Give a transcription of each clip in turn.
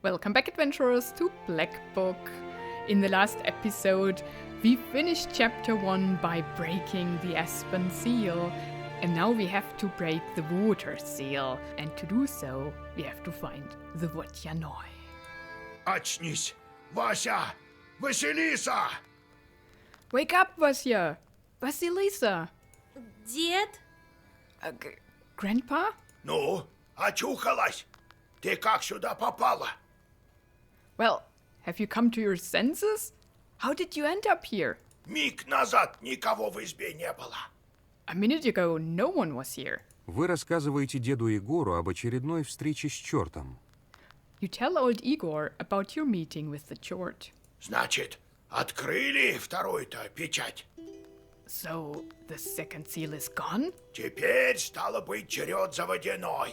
Welcome back, adventurers, to Black Book. In the last episode, we finished chapter 1 by breaking the aspen seal, and now we have to break the water seal, and to do so, we have to find the Vodyanoi. Очнись, Вася! Василиса! Wake up, Vasya! Vasilisa! Дед? Grandpa? Ну, очухалась? Ты как сюда попала? Well, have you come to your senses? How did you end up here? Миг назад никого в избе не было. A minute ago, no one was here. Вы рассказываете деду Егору об очередной встрече с чертом. You tell old Igor about your meeting with the chort. Значит, открыли вторую-то печать. So, the second seal is gone? Теперь стало быть черед за водяной.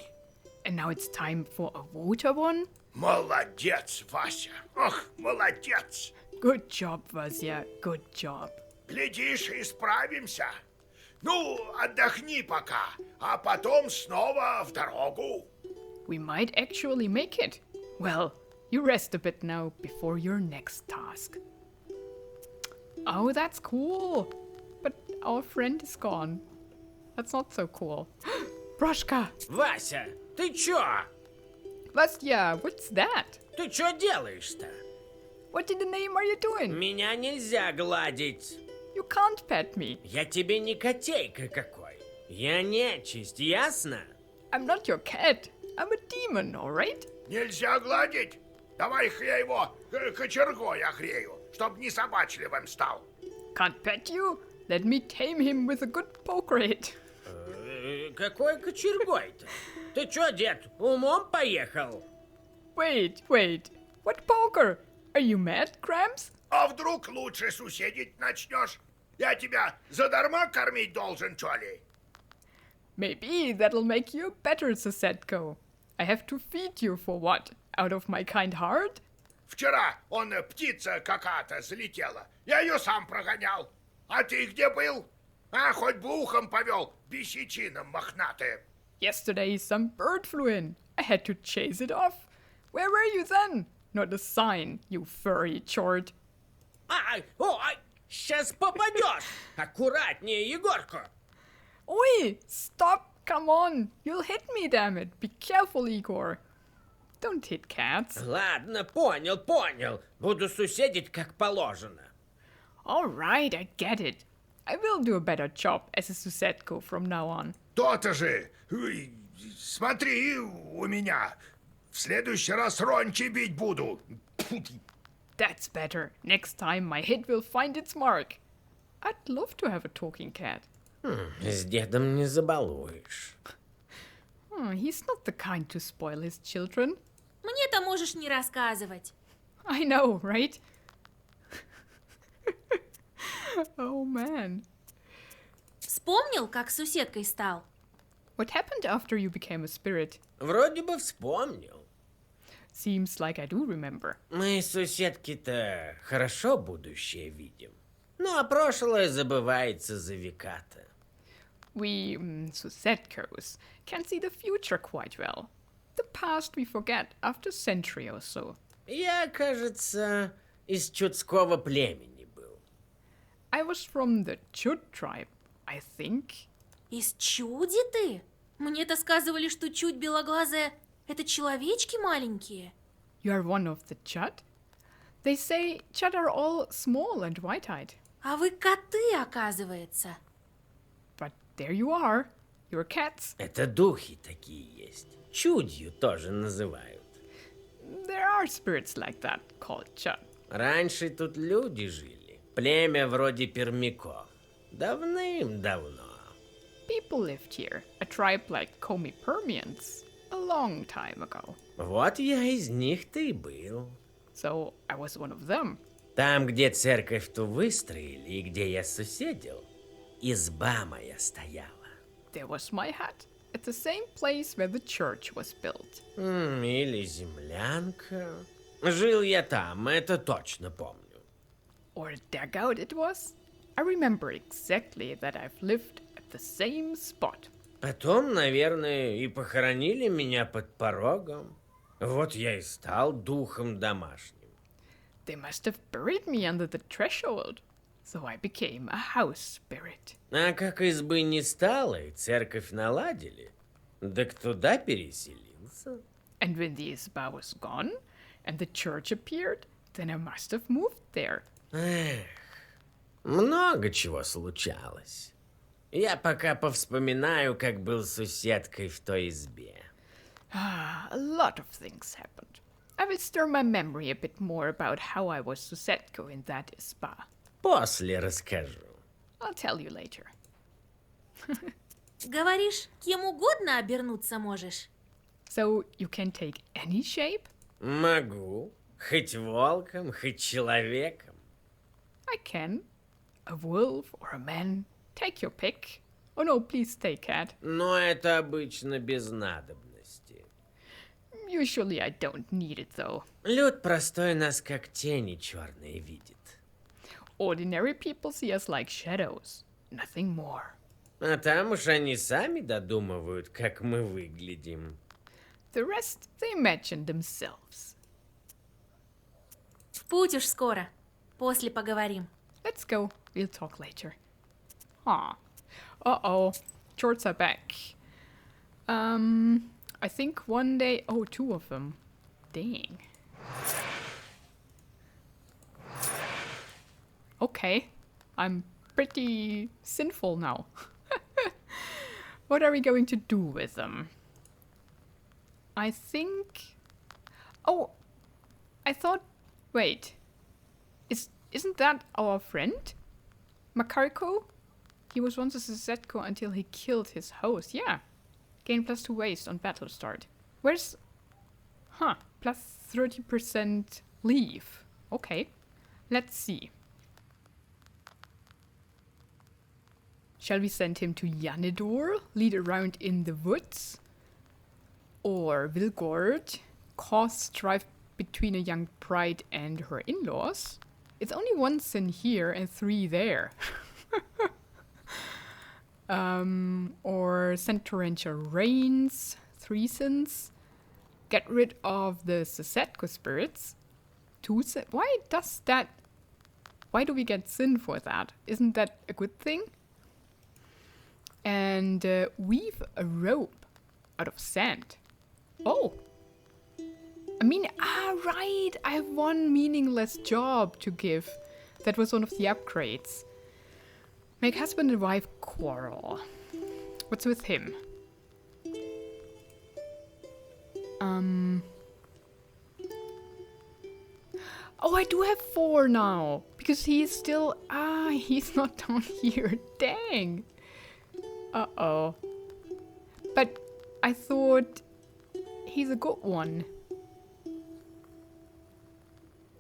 And now it's time for a water one? Молодец, Вася. Ох, молодец. Good job, Vasya. Good job. Глядишь, исправимся. Ну, отдохни пока, а потом снова в дорогу. We might actually make it. Well, you rest a bit now before your next task. Oh, that's cool. But our friend is gone. That's not so cool. Broshka! Вася, ты чё? Vasya, what's that? Ты чё делаешь-то? What in the name are you doing? Меня нельзя гладить. You can't pet me. Я тебе не котейка какой. Я нечисть, ясно? I'm not your cat. I'm a demon, alright? Нельзя гладить. Давай-ка я его кочергой огрею, чтоб не собачливым стал. Can't pet you? Let me tame him with a good poke rate. Какой кочергой-то? Ты чё, дед, умом поехал? Wait. What poker? Are you mad, Cramps? А вдруг лучше суседить начнешь? Я тебя задарма кормить должен, что ли? Maybe that'll make you a better Susetko. I have to feed you for what? Out of my kind heart? Вчера птица какая-то залетела. Я ее сам прогонял. А ты где был? А, хоть бы ухом повел, бесячином мохнатым. Yesterday some bird flew in. I had to chase it off. Where were you then? Not a sign, you furry chort. Ай, сейчас попадешь. Аккуратнее, Егорка. Oi! Stop! Come on! You'll hit me, damn it! Be careful, Igor. Don't hit cats. Ладно, понял. Буду суседить как положено. Alright, I get it. I will do a better job as a Susetko from now on. То-то же. Ой, смотри у меня. В следующий раз ронче бить буду. That's better. Next time my hit will find its mark. I'd love to have a talking cat. С дедом не забалуешь. He's not the kind to spoil his children. Мне-то можешь не рассказывать. I know, right? Oh man. Вспомнил, как с суседкой стал? What happened after you became a spirit? Вроде бы вспомнил. Seems like I do remember. Мы соседки-то хорошо будущее видим. Ну, а прошлое забывается за века-то. We, Susetkos, can see the future quite well. The past we forget after a century or so. Я, кажется, из чудского племени был. I was from the Chud tribe, I think. Из чуди ты? Мне-то сказывали, что чуть белоглазая — это человечки маленькие. You are one of the Chud? They say Chud are all small and white-eyed. А вы коты, оказывается. But there you are. You're cats. Это духи такие есть. Чудью тоже называют. There are spirits like that called Chud. Раньше тут люди жили. Племя вроде пермяков. Давным-давно. People lived here, a tribe like Komi Permians, a long time ago. Вот я из них-то и был. So I was one of them. Там, где церковь-то выстроили и где я соседил, изба моя стояла. There was my hut, at the same place where the church was built. Или землянка. Жил я там, это точно помню. Or a dugout it was. I remember exactly that I've lived at the same spot. Потом, наверное, и похоронили меня под порогом. Вот я и стал духом домашним. They must have buried me under the threshold, so I became a house spirit. А как избы не стало и церковь наладили, так туда переселился. And when the Isba was gone and the church appeared, then I must have moved there. Эх, много чего случалось. Я пока повспоминаю, как был соседкой в той избе. A lot of things happened. I will stir my memory a bit more about how I was Susetko in that Isba. После расскажу. I'll tell you later. Говоришь, кем угодно обернуться можешь? So you can take any shape? Могу. Хоть волком, хоть человеком. I can. A wolf or a man. Take your pick. Oh no, please stay, cat. Но это обычно без надобности. Usually I don't need it though. Люд простой нас как тени черные видит. Ordinary people see us like shadows. Nothing more. А там уж они сами додумывают, как мы выглядим. The rest they imagine themselves. В путь уж скоро. После поговорим. Let's go. We'll talk later. Aw. Uh-oh. Shorts are back. I think one day... Oh, two of them. Dang. Okay. I'm pretty sinful now. What are we going to do with them? I think... Oh, I thought... Wait. Isn't that our friend? Makarko? He was once a Susetko until he killed his host. Yeah. Gain +2 waste on battle start. Where's... Huh. Plus 30% leave. Okay. Let's see. Shall we send him to Yanidor? Lead around in the woods? Or Vilgord? Cause strife between a young bride and her in-laws? It's only 1 sin here and 3 there. Or send torrential rains, 3 sins. Get rid of the Susetko spirits, 2 sin. Why does that? Why do we get sin for that? Isn't that a good thing? And weave a rope out of sand. Oh. I mean, right. I have 1 meaningless job to give. That was one of the upgrades. Make husband and wife quarrel. What's with him? Oh, I do have 4 now. Because he's still... he's not down here. Dang. Uh-oh. But I thought he's a good one.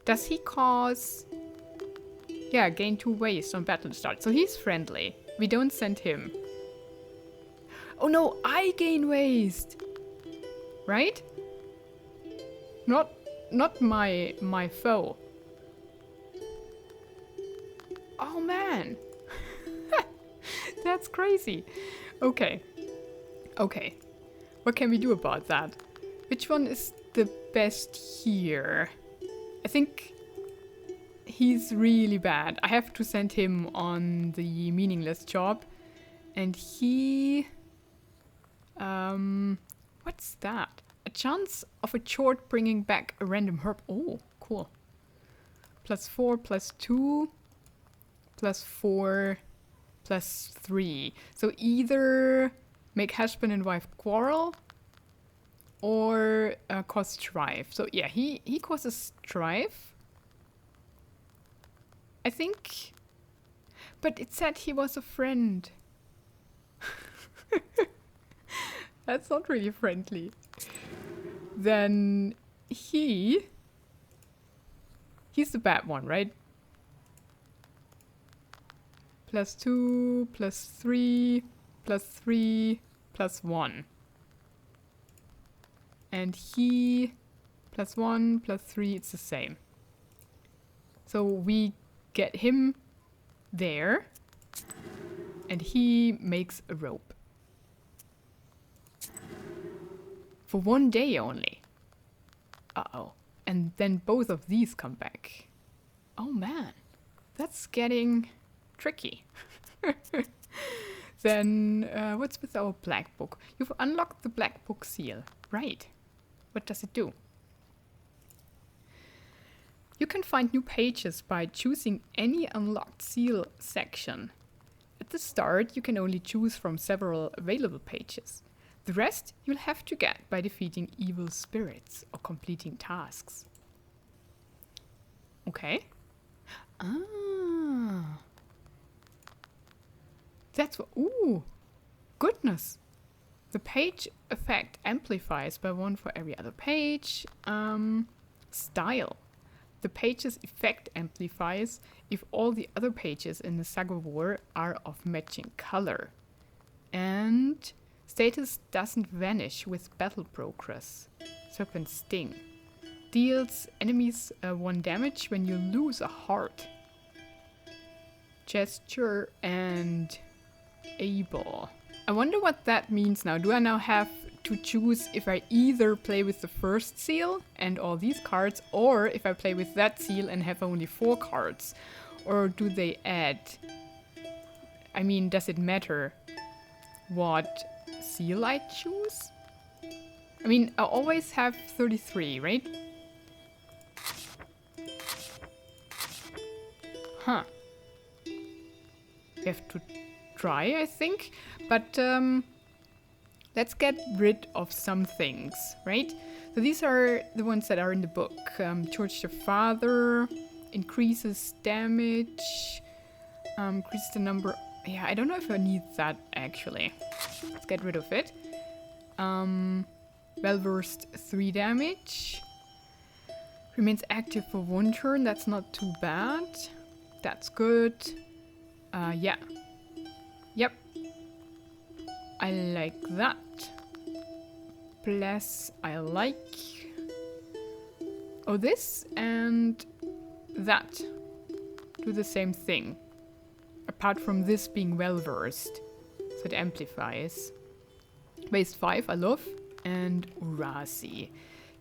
Does he cause... Yeah, gain 2 waste on battle start. So he's friendly. We don't send him. Oh no, I gain waste. Right? Not my foe. Oh man. That's crazy. Okay. Okay. What can we do about that? Which one is the best here? I think he's really bad. I have to send him on the meaningless job. And he... what's that? A chance of a chort bringing back a random herb. Oh, cool. +4, +2, +4, +3. So either make husband and wife quarrel or cause strife. So yeah, he causes strife. I think. But it said he was a friend. That's not really friendly. Then he's the bad one, right? +2, +3, +3, +1. And he +1, +3, it's the same. So we get him there. And he makes a rope. For 1 day only. and then both of these come back. Oh man, that's getting tricky. Then what's with our black book? You've unlocked the black book seal. Right. What does it do? You can find new pages by choosing any unlocked seal section. At the start, you can only choose from several available pages. The rest you'll have to get by defeating evil spirits or completing tasks. Okay. Ah. That's what... Ooh. Goodness. The page effect amplifies by 1 for every other page. Style. The page's effect amplifies if all the other pages in the Saga War are of matching color. And status doesn't vanish with battle progress. Serpent Sting. Deals enemies 1 damage when you lose a heart. Gesture and able. I wonder what that means now. Do I now have to choose if I either play with the first seal and all these cards, or if I play with that seal and have only 4 cards? Or do they add? I mean, does it matter what seal I choose? I mean, I always have 33, right? Huh. We have to try, I think. But let's get rid of some things, right? So these are the ones that are in the book. George the Father increases damage, increases the number. Yeah, I don't know if I need that actually. Let's get rid of it. Well-versed 3 damage. Remains active for 1 turn. That's not too bad. That's good. Yeah. Yep. I like that. Plus, I like... Oh, this and that do the same thing. Apart from this being well-versed. So it amplifies. Waste 5, I love. And Urasi.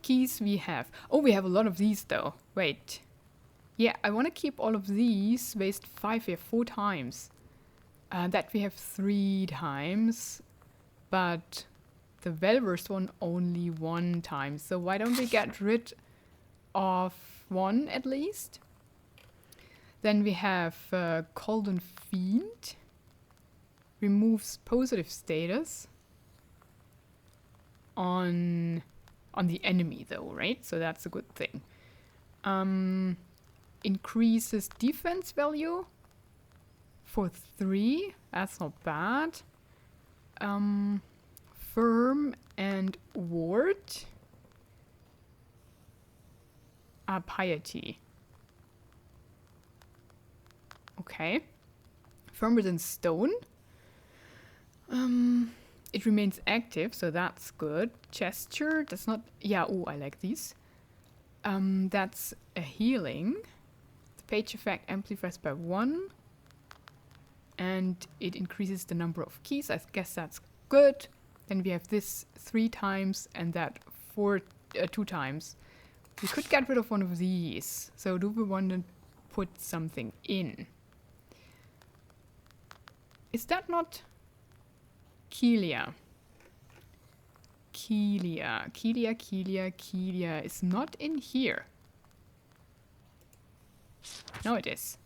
Keys we have. Oh, we have a lot of these though. Wait. Yeah, I want to keep all of these. Waste 5 we have 4 times. That we have 3 times. But the well-versed one only 1 time. So why don't we get rid of 1 at least? Then we have Golden Fiend. Removes positive status on the enemy though, right? So that's a good thing. Increases defense value for 3. That's not bad. Firm and ward. Piety. Okay. Firmer than stone. It remains active, so that's good. Gesture, that's not... Yeah, oh, I like these. That's a healing. The page effect amplifies by 1. And it increases the number of keys. I guess that's good. Then we have this 3 times and that 2 times. We could get rid of one of these. So do we want to put something in? Is that not... Kelia is not in here. No, it is.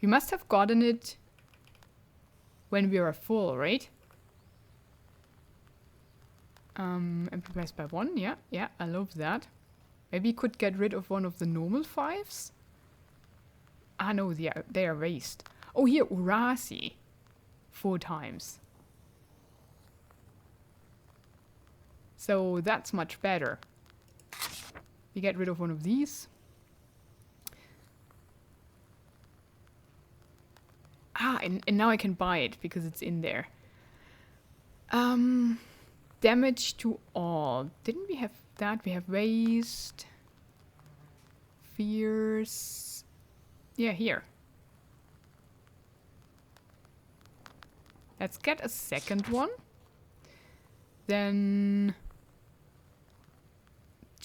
We must have gotten it when we are full, right? Amplifies by 1, yeah, I love that. Maybe we could get rid of one of the normal 5s. Ah, no, they are waste. Oh, here, Urasi. 4 times. So that's much better. We get rid of one of these. Ah, and now I can buy it because it's in there. Damage to all. Didn't we have that? We have waste. Fierce. Yeah, here. Let's get a second one. Then...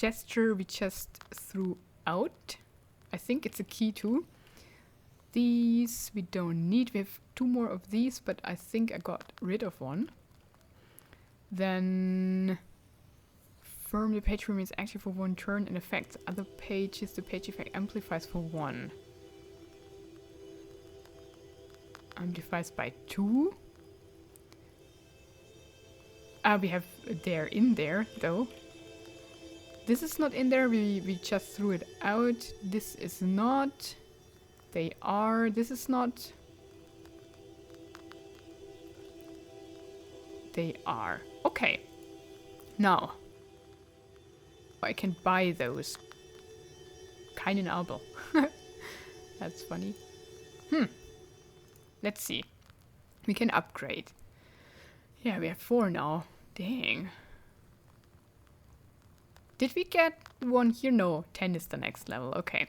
gesture we just threw out. I think it's a key too. These we don't need. We have 2 more of these, but I think I got rid of one. Then firm, the page remains active for 1 turn and affects other pages. The page effect amplifies for 1. Amplifies by 2. We have there in there though. This is not in there, we just threw it out. This is not. They are. This is not. They are. Okay. Now. I can buy those. Keinen Abel. That's funny. Let's see. We can upgrade. Yeah, we have 4 now. Dang. Did we get one here? No, 10 is the next level. Okay.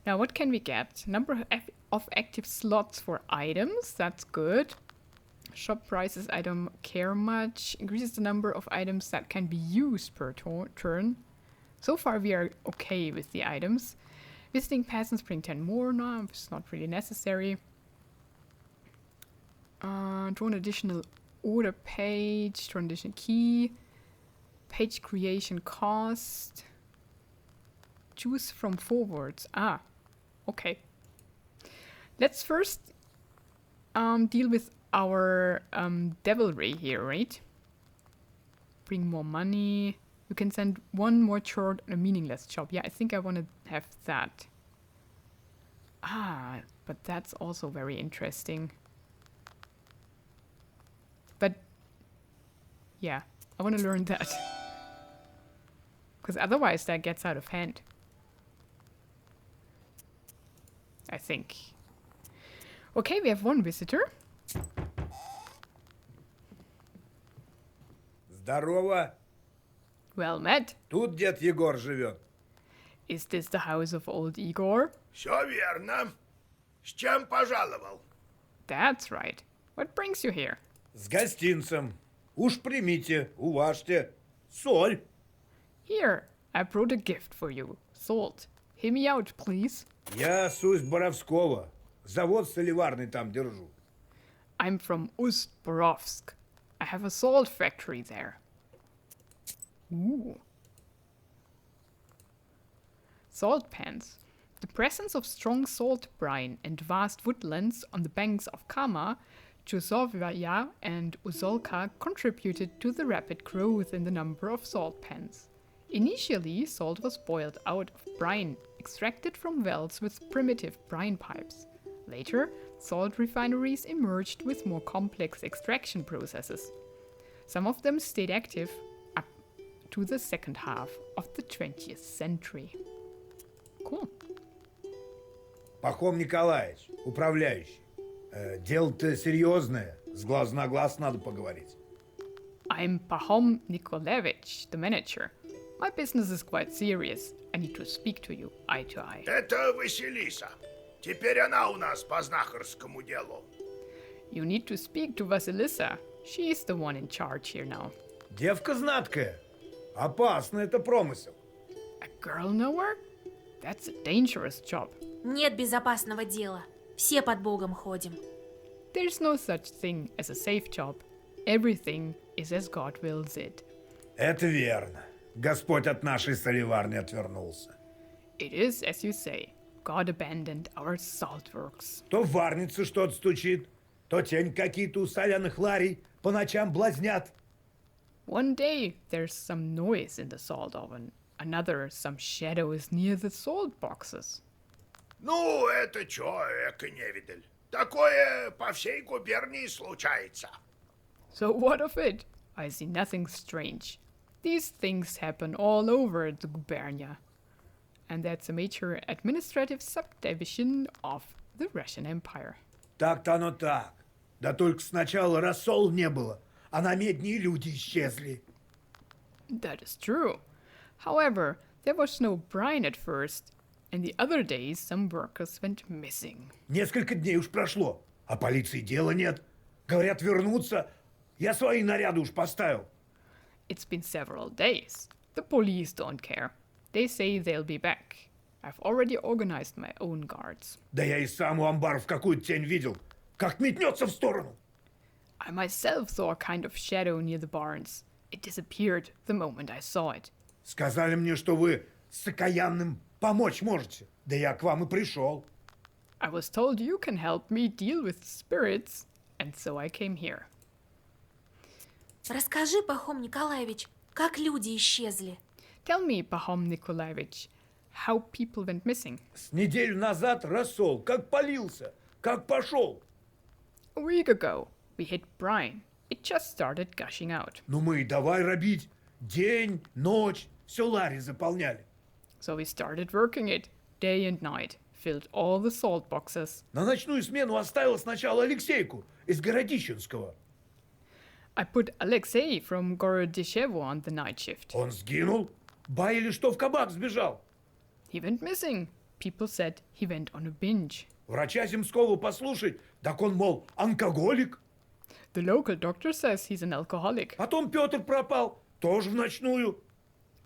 Now, what can we get? Number of active slots for items. That's good. Shop prices, I don't care much. Increases the number of items that can be used per turn. So far, we are okay with the items. Visiting peasants bring 10 more. No, it's not really necessary. Draw an additional order page. Draw an additional key. Page creation cost. Choose from forwards. Okay. Let's first deal with our devilry here, right? Bring more money. You can send 1 more chord on a meaningless job. Yeah, I think I want to have that. But that's also very interesting. But yeah, I want to learn that. Because otherwise that gets out of hand. I think. Okay, we have 1 visitor. Здорово. Well met. Тут дед Егор живет. Is this the house of old Igor? Все верно. С чем пожаловал? That's right. What brings you here? С гостинцем. Уж примите, уважьте. Соль. Here, I brought a gift for you. Salt. Hear me out, please. Я с Усть-Боровского. Завод соливарный там держу. I'm from Ust-Borovsk. I have a salt factory there. Ooh. Salt pans. The presence of strong salt brine and vast woodlands on the banks of Kama, Chusovaya and Uzolka contributed to the rapid growth in the number of salt pans. Initially, salt was boiled out of brine, extracted from wells with primitive brine pipes. Later, salt refineries emerged with more complex extraction processes. Some of them stayed active up to the second half of the 20th century. Cool. Пахом Николаевич, управляющий. Дело-то серьезное. С глазу на глаз надо поговорить. I'm Pahom Nikolaevich, the manager. My business is quite serious. I need to speak to you eye to eye. Это Василиса. Теперь она у нас по знахарскому делу. You need to speak to Vasilisa. She is the one in charge here now. Девка знаткая. Опасно, это промысел. A girl nowhere? That's a dangerous job. Нет безопасного дела. Все под Богом ходим. There's no such thing as a safe job. Everything is as God wills it. Это верно. Господь от нашей соливарни отвернулся. It is as you say. God abandoned our salt works. То в варнице что-то стучит, то тень какие-то у соляных ларей по ночам блазнят. One day there's some noise in the salt oven. Another, some shadows near the salt boxes. Ну, это чё, эко-невидаль. Такое по всей губернии случается. So what of it? I see nothing strange. These things happen all over the gubernia. And that's a major administrative subdivision of the Russian Empire. Так-то оно так. Да только сначала рассол не было, а на медни люди исчезли. That is true. However, there was no brine at first, and the other days some workers went missing. Несколько дней уж прошло, а полиции дела нет. Говорят, вернутся. Я свои наряды уж поставил. It's been several days. The police don't care. They say they'll be back. I've already organized my own guards. Да я и сам у амбара в какую-то тень видел. Как метнется в сторону. I myself saw a kind of shadow near the barns. It disappeared the moment I saw it. Сказали мне, что вы с окаянным помочь можете. Да я к вам и пришел. I was told you can help me deal with spirits, and so I came here. Расскажи, Пахом Николаевич, как люди исчезли. Tell me, Pahom Nikolaevich, how people went missing. С неделю назад рассол как полился, как пошел. A week ago, we hit brine. It just started gushing out. Ну мы и давай робить. День, ночь, все лари заполняли. So we started working it day and night, filled all the salt boxes. На ночную смену оставил сначала Алексейку из Городищенского. I put Alexei from Gorodishevo on the night shift. Он сгинул. Баяли, что в кабак сбежал. He went missing. People said he went on a binge. Врача Земского послушать, так он, мол, онкоголик. The local doctor says he's an alcoholic. Потом Петр пропал, тоже в ночную.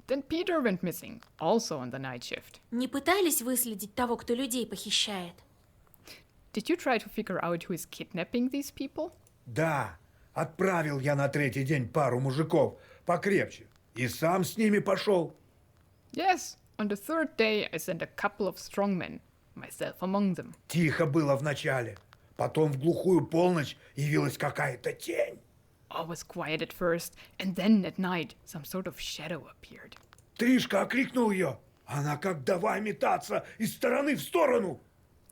Then Peter went missing, also on the night shift. Не пытались выследить того, кто людей похищает? Did you try to figure out who is kidnapping these people? Да, отправил я на третий день пару мужиков покрепче. И сам с ними пошел. Yes, on the third day I sent a couple of strong men, myself among them. Тихо было вначале. Потом в глухую полночь явилась какая-то тень. All was quiet at first, and then at night some sort of shadow appeared. Тришка окликнул ее. Она как давай метаться из стороны в сторону.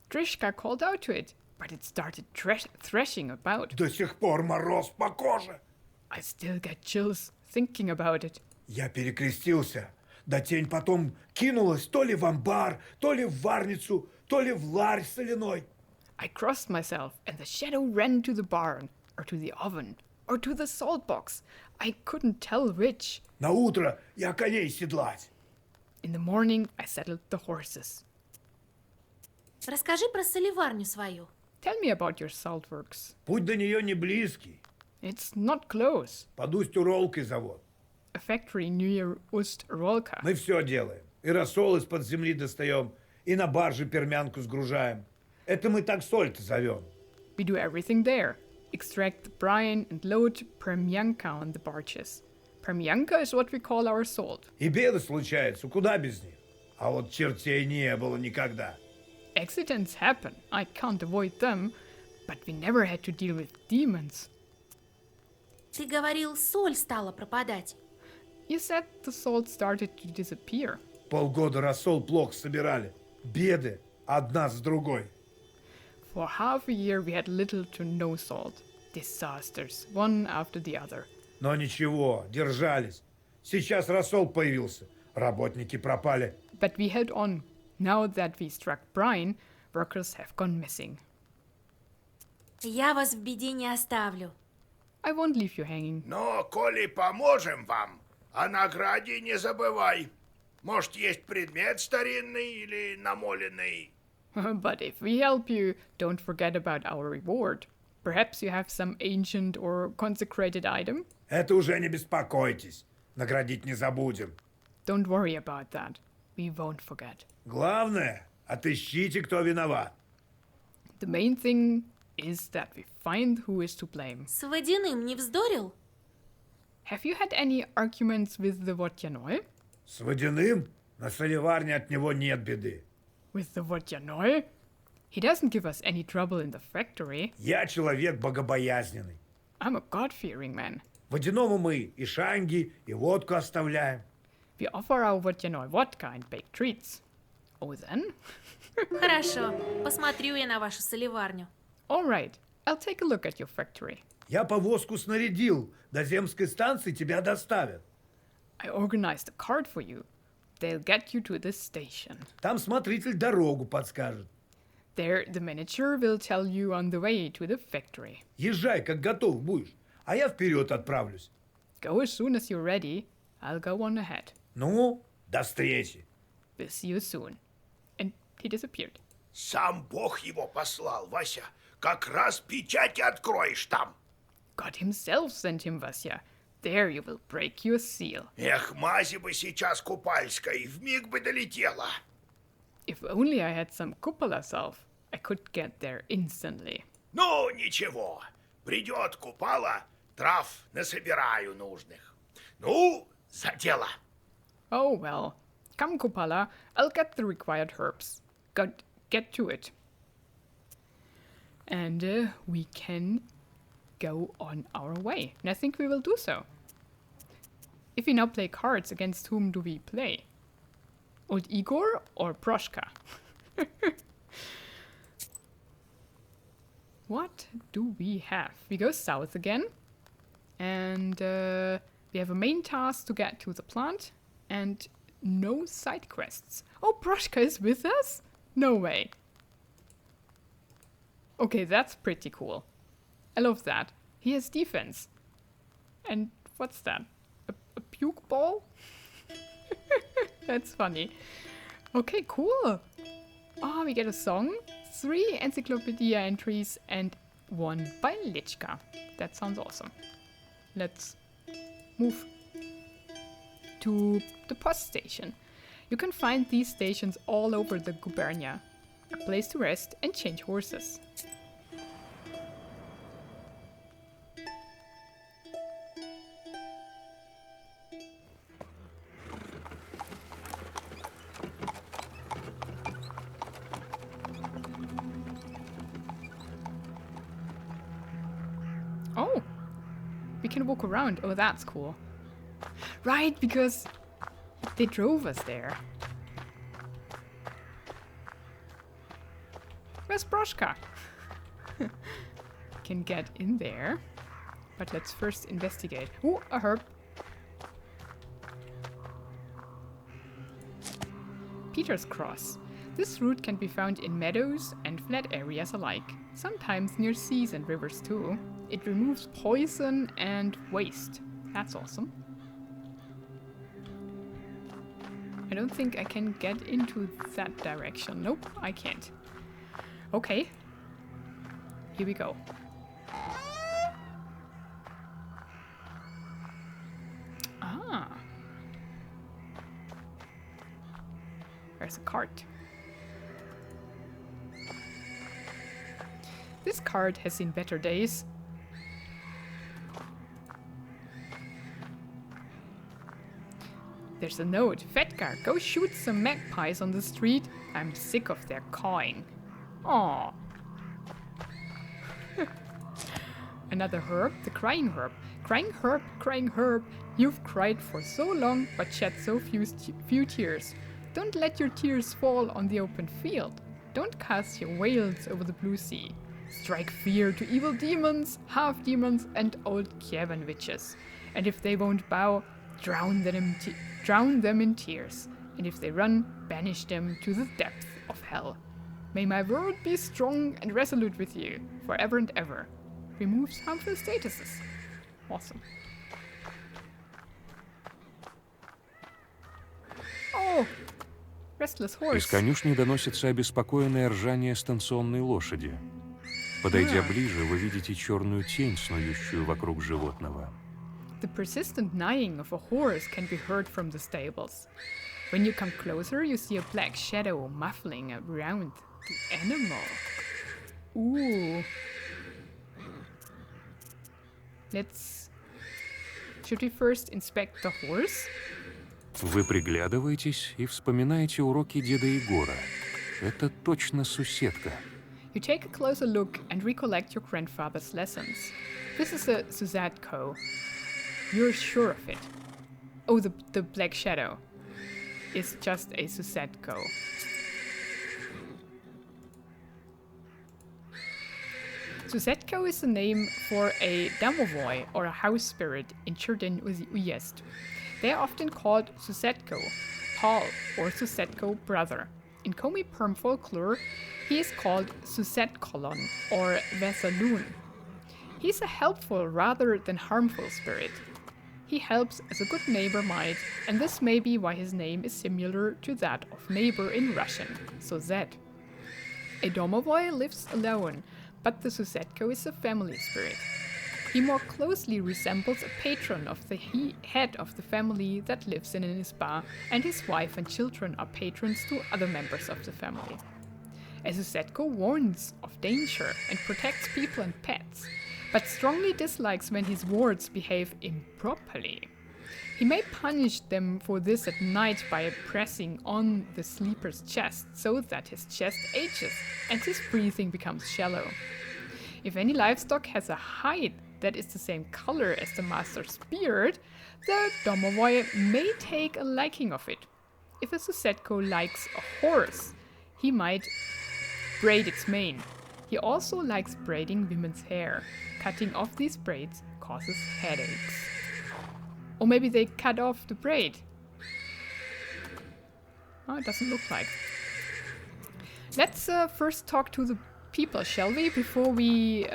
Trishka called out to it, but it started thrashing about. До сих пор мороз по коже. I still get chills thinking about it. Я перекрестился. Да тень потом кинулась то ли в амбар, то ли в варницу, то ли в ларь соляной. I crossed myself, and the shadow ran to the barn, or to the oven, or to the salt box. I couldn't tell which. На утро я коней седлать. In the morning, I saddled the horses. Расскажи про соливарню свою. Tell me about your salt works. Путь до нее не близкий. It's not close. Под Усть-Уролкой завод. A factory near Ust-Urolka. Мы все делаем. И рассол из-под земли достаем, и на барже пермянку сгружаем. Это мы так соль-то зовем. We do everything there. Extract the brine and load permyanka on the barges. Permyanka is what we call our salt. И беды случаются, куда без них. А вот чертей не было никогда. Accidents happen. I can't avoid them. But we never had to deal with demons. Ты говорил, соль стала пропадать. You said the salt started to disappear. Полгода рассол плохо собирали. Беды одна с другой. For half a year we had little to no salt. Disasters, one after the other. Но ничего, держались. Сейчас рассол появился. Работники пропали. But we held on. Now that we struck brine, workers have gone missing. Я вас в беде не оставлю. I won't leave you hanging. Но, коли поможем вам, о награде не забывай. Может, есть предмет старинный или намоленный. But if we help you, don't forget about our reward. Perhaps you have some ancient or consecrated item? Это уже не беспокойтесь. Наградить не забудем. Don't worry about that. We won't forget. Главное, отыщите, кто виноват. The main thing is that we find who is to blame. С водяным не вздорил? Have you had any arguments with the Vodyanoi? С водяным на соливарне от него нет беды. With the Vodyanoi? He doesn't give us any trouble in the factory. Я человек богобоязненный. I'm a God-fearing man. Водяному мы и шанги, и водку оставляем. We offer our Vodyanoi vodka and baked treats. Oh, then? Хорошо, посмотрю я на вашу соливарню. All right, I'll take a look at your factory. Я повозку снарядил, до земской станции тебя доставят. I organized a cart for you. They'll get you to this station. Там смотритель дорогу подскажет. There, the manager will tell you on the way to the factory. Езжай, как готов будешь, а я вперед отправлюсь. Go as soon as you're ready. I'll go on ahead. Ну, до встречи. We'll see you soon. And he disappeared. Сам Бог его послал, Вася. Как раз печати откроешь там. God himself sent him, Vasya. there you will break your seal. Эх, мази бы сейчас купальской, вмиг бы долетела. If only I had some cupola salve, I could get there instantly. Ну, ничего. Придет купала, трав насобираю нужных. Ну, за дело. Oh well. Come, Kupala, I'll get the required herbs. Get to it. And we can go on our way. And I think we will do so. If we now play cards, against whom do we play? Old Igor or Proshka? What do we have? We go south again. And we have a main task to get to the plant. And no side quests. Oh, Proshka is with us? No way. Okay, that's pretty cool. I love that. He has defense. And what's that? A puke ball? That's funny. Okay, cool. Oh, we get a song, 3 encyclopedia entries, and 1 bailichka. That sounds awesome. Let's move to the post station. You can find these stations all over the gubernia. A place to rest and change horses. Oh, we can walk around. Oh, that's cool. Right, because they drove us there. Where's Proshka? Can get in there, but let's first investigate. Ooh, a herb. Peter's Cross. This root can be found in meadows and flat areas alike, sometimes near seas and rivers too. It removes poison and waste. That's awesome. I don't think I can get into that direction. Nope, I can't. Okay. Here we go. Ah. There's a cart. This cart has seen better days. There's a note. Fedgar, go shoot some magpies on the street. I'm sick of their cawing. Aww. Another herb, the crying herb. Crying herb, you've cried for so long but shed so few tears. Don't let your tears fall on the open field. Don't cast your wails over the blue sea. Strike fear to evil demons, half-demons, and old Kievan witches. And if they won't bow, drown them in tears. And if they run, banish them to the depths of hell. May my word be strong and resolute with you, forever and ever. Removes harmful statuses. Awesome. Oh! Restless horse. Из конюшни доносится обеспокоенное ржание станционной лошади. Подойдя ближе, вы видите черную тень, снующую вокруг животного. The persistent neighing of a horse can be heard from the stables. When you come closer, you see a black shadow muffling around the animal. Ooh. Should we first inspect the horse? Вы приглядываетесь и вспоминаете уроки деда Егора. Это точно суседка. You take a closer look and recollect your grandfather's lessons. This is a Suzetko. You're sure of it. Oh, the black shadow is just a Suzetko. Suzetko is the name for a domovoi or a house spirit in Cherdyn District. They are often called Suzetko, Paul, or Suzetko brother. In Komi Perm folklore, he is called Suzetkolon or Vesalun. He is a helpful rather than harmful spirit. He helps as a good neighbor might, and this may be why his name is similar to that of neighbor in Russian, Suzet. A domovoi lives alone, but the Suzetko is a family spirit. He more closely resembles a patron of the head of the family that lives in an izba, and his wife and children are patrons to other members of the family. A Susetko warns of danger and protects people and pets, but strongly dislikes when his wards behave improperly. He may punish them for this at night by pressing on the sleeper's chest so that his chest ages and his breathing becomes shallow. If any livestock has a hide that is the same color as the master's beard, the domovoi may take a liking of it. If a Susetko likes a horse, he might braid its mane. He also likes braiding women's hair. Cutting off these braids causes headaches. Or maybe they cut off the braid. Oh, it doesn't look like. Let's first talk to the people, shall we? Before we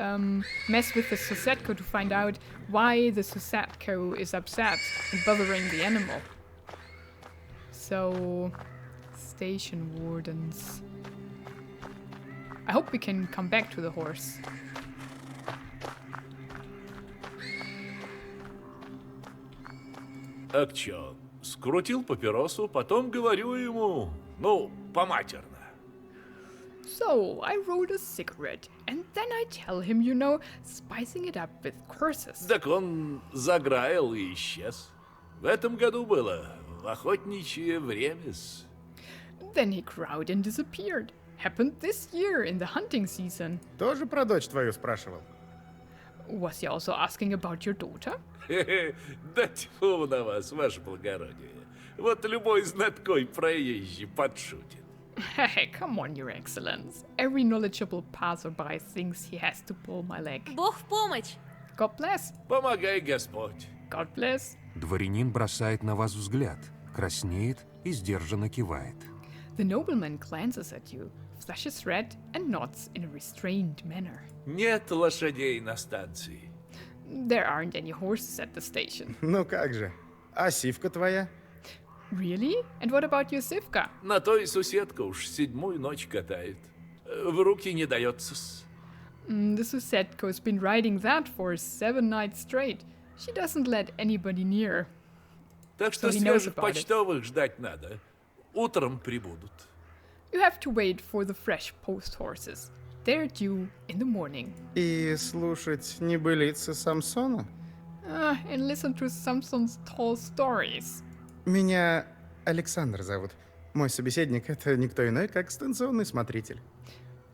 mess with the Susetko to find out why the Susetko is upset and bothering the animal. So, station wardens. I hope we can come back to the horse. Так чё, скрутил папиросу, потом говорю ему, по-матерно. So, I rolled a cigarette, and then I tell him, you know, spicing it up with curses. Так он заграил и исчез. В этом году было, в охотничье время-с. Then he growled and disappeared. Happened this year in the hunting season. Тоже про дочь твою спрашивал? Was he also asking about your daughter? Да тьфу на вас, ваше благородие. Вот любой знаткой проезжий подшутит. Hey, come on, your excellence. Every knowledgeable passerby thinks he has to pull my leg. Бог в помощь! God bless. Помогай, Господь. God bless. Дворянин бросает на вас взгляд, краснеет и сдержанно кивает. The nobleman glances at you, flushes red, and nods in a restrained manner. Нет лошадей на станции. There aren't any horses at the station. Ну как же. А сивка твоя? Really? And what about your Sivka? На той суседка уж 7-ю ночь катает. В руки не дается-с. The Susetko's been riding that for 7 nights straight. She doesn't let anybody near. Так что So he knows свежих about it. почтовых ждать надо. Утром прибудут. You have to wait for the fresh post horses. They're due in the morning. И слушать небылицы Самсона? And listen to Samson's tall stories. Меня Александр зовут. Мой собеседник — это никто иной, как станционный смотритель.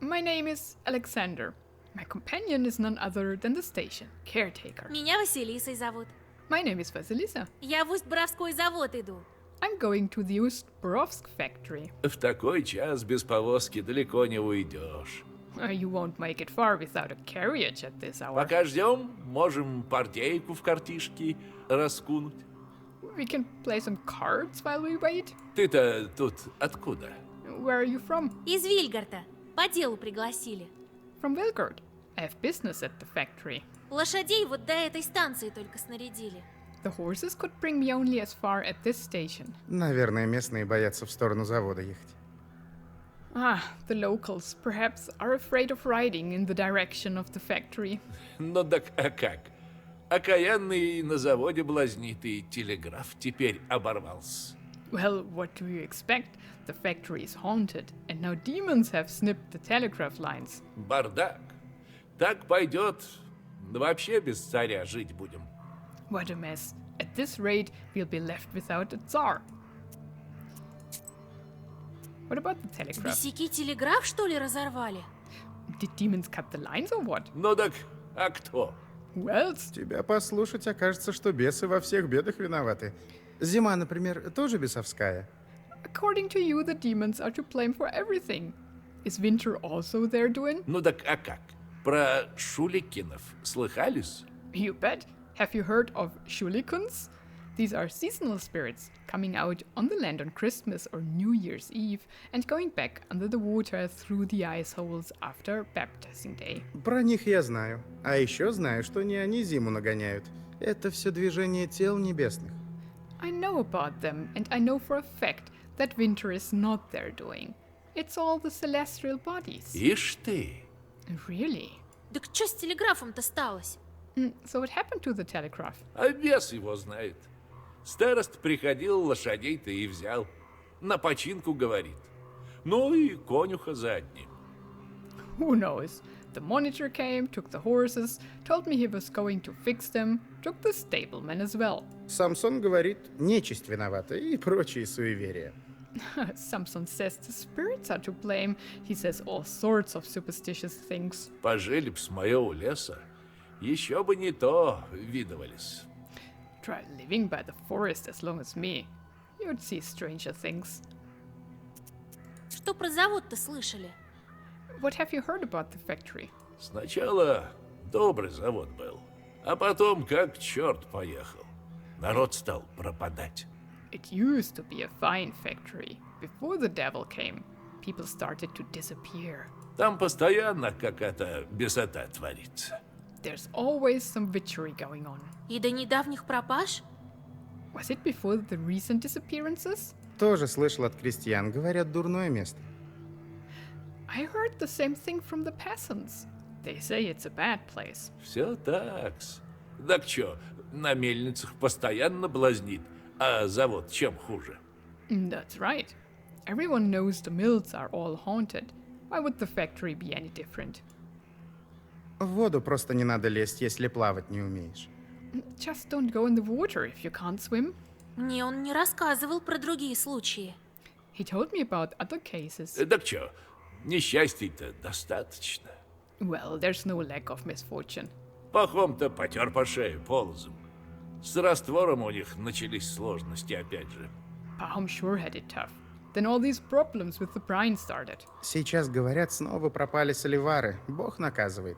My name is Alexander. My companion is none other than the station caretaker. Меня Василисой зовут. My name is Vasilisa. Я в Усть-Боровской завод иду. I'm going to the Ust-Borovsk factory. В такой час без повозки далеко не уйдешь. You won't make it far without a carriage at this hour. Пока ждем, можем партейку в картишки раскунуть. We can play some cards while we wait. Ты-то тут откуда? Where are you from? Из Вильгарта. По делу пригласили. From Vilgard. I have business at the factory. Лошадей вот до этой станции только снарядили. The horses could bring me only as far at this station. Наверное, местные боятся в сторону завода ехать. The locals perhaps are afraid of riding in the direction of the factory. Ну так а как? Окаянный на заводе блазнит, и телеграф теперь оборвался. Well, what do you expect? The factory is haunted, and now demons have snipped the telegraph lines. Бардак. Так пойдет, вообще без царя жить будем. What a mess. At this rate, we'll be left without a tsar. What about the telegraph? Бесяки телеграф, что ли, разорвали? Did demons cut the lines or what? Ну так, а кто? Who else? Тебя послушать, окажется, что бесы во всех бедах виноваты. Зима, например, тоже бесовская. According to you, the demons are to blame for everything. Is winter also their doing? Ну так а как? Про шуликинов слыхались? You bet. Have you heard of Shulikons? These are seasonal spirits coming out on the land on Christmas or New Year's Eve and going back under the water through the ice holes after baptizing day. Про них я знаю. А еще знаю, что не они зиму нагоняют. Это все движение тел небесных. I know about them, and I know for a fact that winter is not their doing. It's all the celestial bodies. Ишь ты! Really? Так что с телеграфом-то сталось? So what happened to the telegraph? А бес его знает. Старост приходил, лошадей-то и взял. На починку, говорит. Ну и конюха за одним. Who knows? The monitor came, took the horses, told me he was going to fix them, took the stableman as well. Самсон говорит, нечисть виновата и прочие суеверия. Samson says the spirits are to blame. He says all sorts of superstitious things. Пожили б с моего леса. Еще бы не то видывались. Try living by the forest as long as me. You'd see stranger things. Что про завод-то слышали? What have you heard about the factory? Сначала добрый завод был, а потом как черт поехал. Народ стал пропадать. It used to be a fine factory. Before the devil came, people started to disappear. Там постоянно какая-то бесота творится. There's always some witchery going on. И до недавних пропаж? Was it before the recent disappearances? Тоже слышал от крестьян, говорят, дурное место. I heard the same thing from the peasants. They say it's a bad place. Все такс. Так чё, на мельницах постоянно блазнит, а завод чем хуже? That's right. Everyone knows the mills are all haunted. Why would the factory be any different? В воду просто не надо лезть, если плавать не умеешь. Just don't go in the water if you can't swim. Мне он не рассказывал про другие случаи. He told me about other cases. Так чё, несчастий-то достаточно. Well, there's no lack of misfortune. Пахом-то потер по шее полозом. С раствором у них начались сложности опять же. Pahom sure had it tough. Then all these problems with the brine started. Сейчас, говорят, снова пропали соливары. Бог наказывает.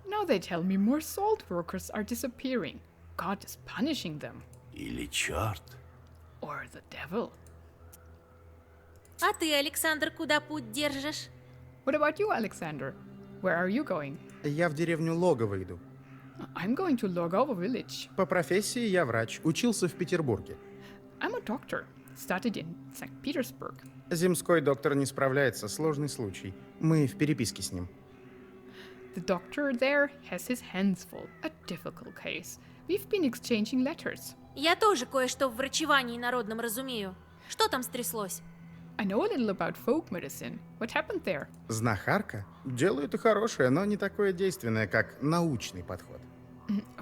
Now they tell me more salt workers are disappearing. God is punishing them. Или черт. Or the devil. А ты, Александр, куда путь держишь? What about you, Alexander? Where are you going? Я в деревню Логово иду. I'm going to Logovo village. По профессии я врач, учился в Петербурге. I'm a doctor. Studied in St. Petersburg. Земской доктор не справляется, сложный случай. Мы в переписке с ним. The doctor there has his hands full. A difficult case. We've been exchanging letters. Я тоже кое-что в врачевании народном разумею. Что там стряслось? I know a little about folk medicine. What happened there? Знахарка? Дело это хорошее, но не такое действенное, как научный подход.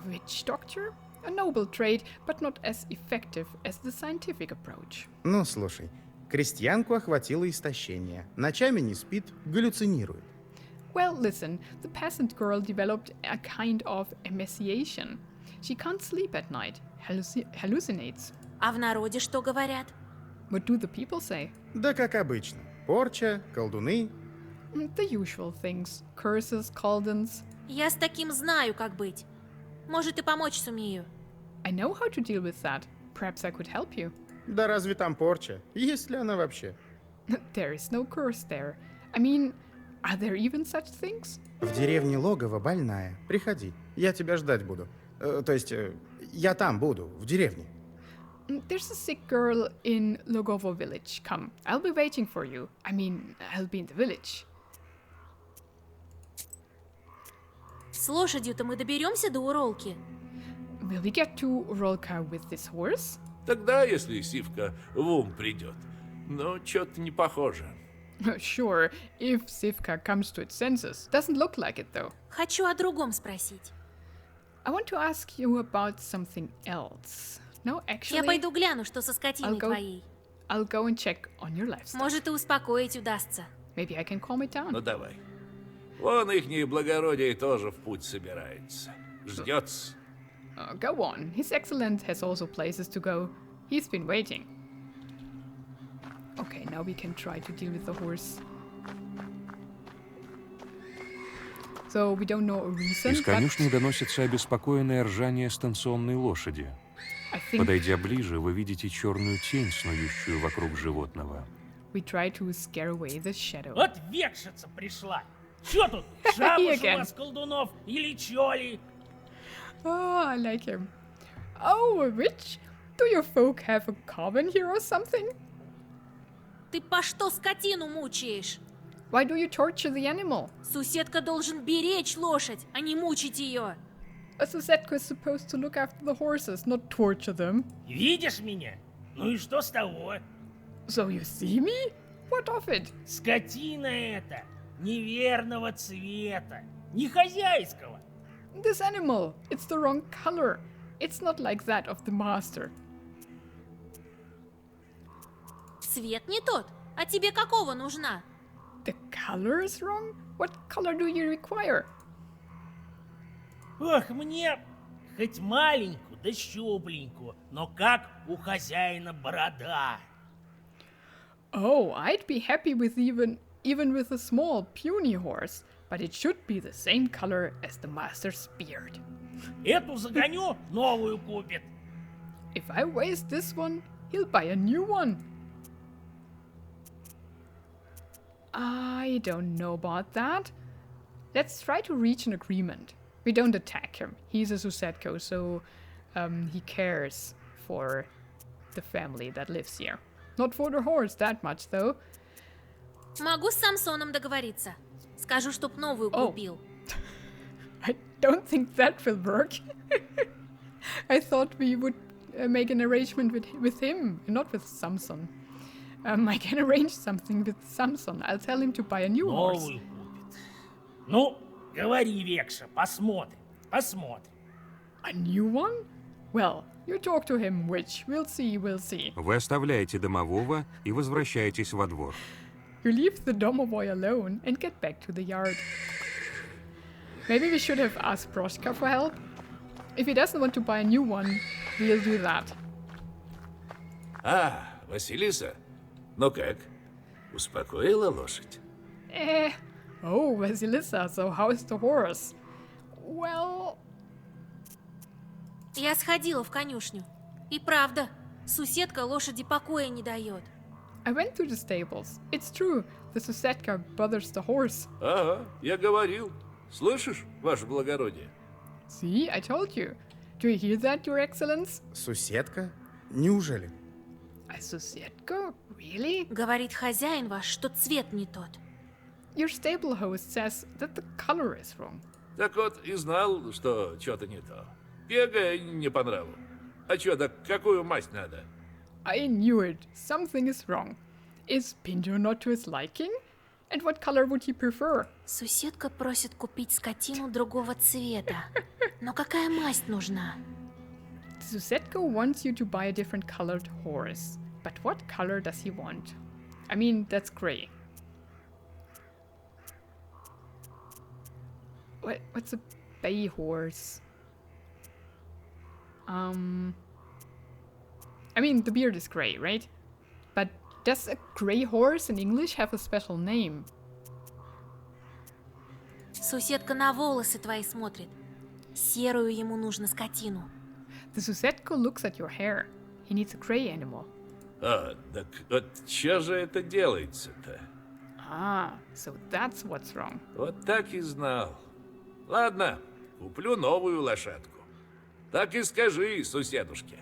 Witch doctor? A noble trade, but not as effective as the scientific approach. Ну, слушай, крестьянку охватило истощение. Ночами не спит, галлюцинирует. Well, listen, the peasant girl developed a kind of emaciation. She can't sleep at night, hallucinates. А в народе что говорят? What do the people say? Да как обычно. Порча, колдуны. The usual things. Curses, cauldrons. Я с таким знаю, как быть. Может, и помочь сумею. I know how to deal with that. Perhaps I could help you. Да разве там порча? Есть ли она вообще? There is no curse there. I mean, are there even such things? В деревне Логово больная. Приходи. Я тебя ждать буду. Я там буду, в деревне. There's a sick girl in Logovo village. Come, I'll be waiting for you. I mean, I'll be in the village. С лошадью-то мы доберемся до Уролки? Will we get to Urolka with this horse? Тогда, если Сивка в ум придет. Но что-то не похоже. Sure, if Sivka comes to its senses. Doesn't look like it though. Хочу о другом спросить. I want to ask you about something else. No, Я actually, пойду гляну, что со скотиной твоей. I'll go and check on your livestock. Может, и успокоить удастся. Maybe I can calm it down. Ну давай. Вон ихнее благородие тоже в путь собирается. Ждется. Go on. His Excellence has also places to go. He's been waiting. Okay, now we can try to deal with the horse. So we don't know a reason, Из конюшни but доносится обеспокоенное ржание станционной лошади. I think Подойдя ближе, вы видите черную тень, снующую вокруг животного. we try to scare away the shadow. Вот векшица пришла. Чё тут, шабаш у Again. вас, колдунов, или чё ли? Oh, I like him. Oh, a witch? Do your folk have a coven here or something? Ты по что скотину мучаешь? Why do you torture the animal? Суседка должен беречь лошадь, а не мучить ее. A Susetko is supposed to look after the horses, not torture them. Видишь меня? Ну и что с того? So you see me? What of it? Скотина эта, неверного цвета, не хозяйского. This animal, it's the wrong color. It's not like that of the master. Цвет не тот. А тебе какого нужна? The color is wrong? What color do you require? Ох, мне хоть маленькую, да щупленькую, но как у хозяина борода. Oh, I'd be happy with even with a small, puny horse, but it should be the same color as the master's beard. Эту загоню, новую купит. If I waste this one, he'll buy a new one. I don't know about that. Let's try to reach an agreement. We don't attack him. He's a Susetko, so he cares for the family that lives here. Not for the horse that much, though. Могу с Самсоном договориться. Скажу, чтоб новую купил. I don't think that will work. I thought we would make an arrangement with him, not with Samson. I can arrange something with Samson. I'll tell him to buy a new horse. Новую купит. Ну, говори, Векша, посмотрим, посмотрим. A new one? Well, you talk to him, witch. We'll see. Вы оставляете домового и возвращаетесь во двор. You leave the domovoy alone and get back to the yard. Maybe we should have asked Morteshka for help. If he doesn't want to buy a new one, we'll do that. А, Василиса, ну как? Успокоила лошадь? Oh, Vasilisa, so how's the horse? Well... Я сходила в конюшню. И правда, суседка лошади покоя не дает. I went to the stables. It's true, the Susetka bothers the horse. Ага, я говорил. Слышишь, ваше благородие? See, I told you. Do you hear that, your excellence? Суседка? Неужели? A Susetko? Really? Говорит хозяин ваш, что цвет не тот. Your stable host says that the color is wrong. Так вот, и знал, что что-то не то. Пега не по нраву. А что, да какую масть надо? I knew it. Something is wrong. Is Pinto not to his liking? And what color would he prefer? Суседка просит купить скотину другого цвета. Но какая масть нужна? The Susetko wants you to buy a different colored horse. But what color does he want? I mean, that's gray. What's a bay horse? I mean, the beard is gray, right? But does a gray horse in English have a special name? Суседка на волосы твои смотрит. Серую ему нужно скотину. The Susetko looks at your hair. He needs a gray animal. А, так вот что же это делается-то? Ah, so that's what's wrong. Вот так и знал. Ладно, куплю новую лошадку. Так и скажи соседушке.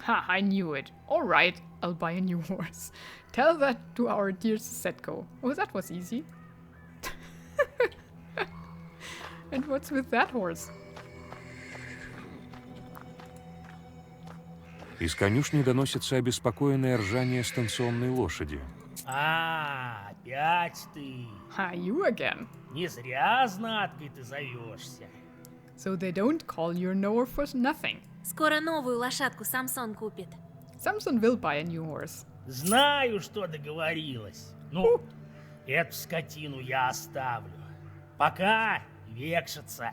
Ha, I knew it. All right, I'll buy a new horse. Tell that to our dear Susetko. Oh, that was easy. And what's with that horse? Из конюшни доносится обеспокоенное ржание станционной лошади. А, опять ты. Ha, you again. Не зря знаткой ты зовешься. So they don't call your knower for nothing. Скоро новую лошадку Самсон купит. Samson will buy a new horse. Знаю, что договорилась. Ну, эту скотину я оставлю. Пока векшится.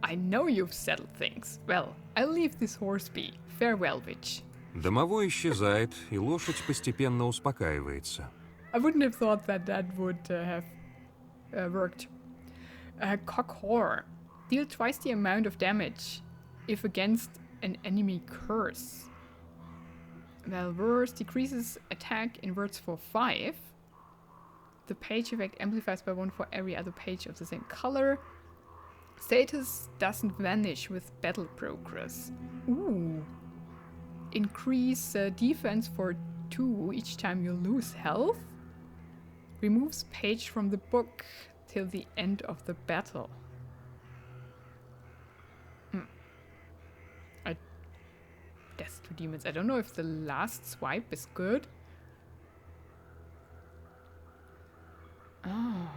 I know you've settled things. Well, I'll leave this horse be. Farewell, witch. Домовой исчезает, и лошадь постепенно успокаивается. I wouldn't have thought that would have worked. Khokhlovka. Deal twice the amount of damage if against an enemy curse. Well, worse decreases attack in words for 5. The page effect amplifies by 1 for every other page of the same color. Status doesn't vanish with battle progress. Ooh. Increase defense for 2 each time you lose health. Removes page from the book till the end of the battle. demons. I don't know if the last swipe is good. Oh.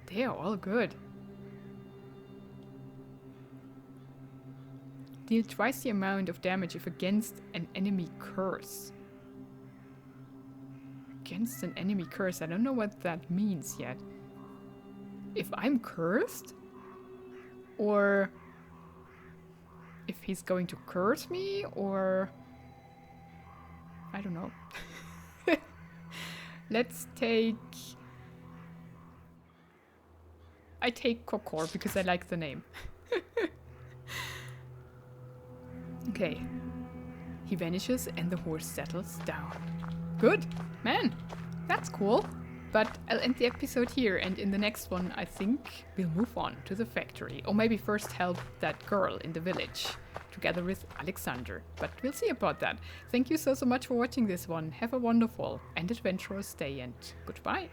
They are all good. Deal twice the amount of damage if against an enemy curse. Against an enemy curse. I don't know what that means yet. If I'm cursed? Or if he's going to curse me? Or... I don't know. Let's take... I take Kokor because I like the name. Okay. He vanishes and the horse settles down. Good, man. That's cool. But I'll end the episode here, and in the next one I think we'll move on to the factory. Or maybe first help that girl in the village, together with Alexander. But we'll see about that. Thank you so much for watching this one. Have a wonderful and adventurous day, and goodbye.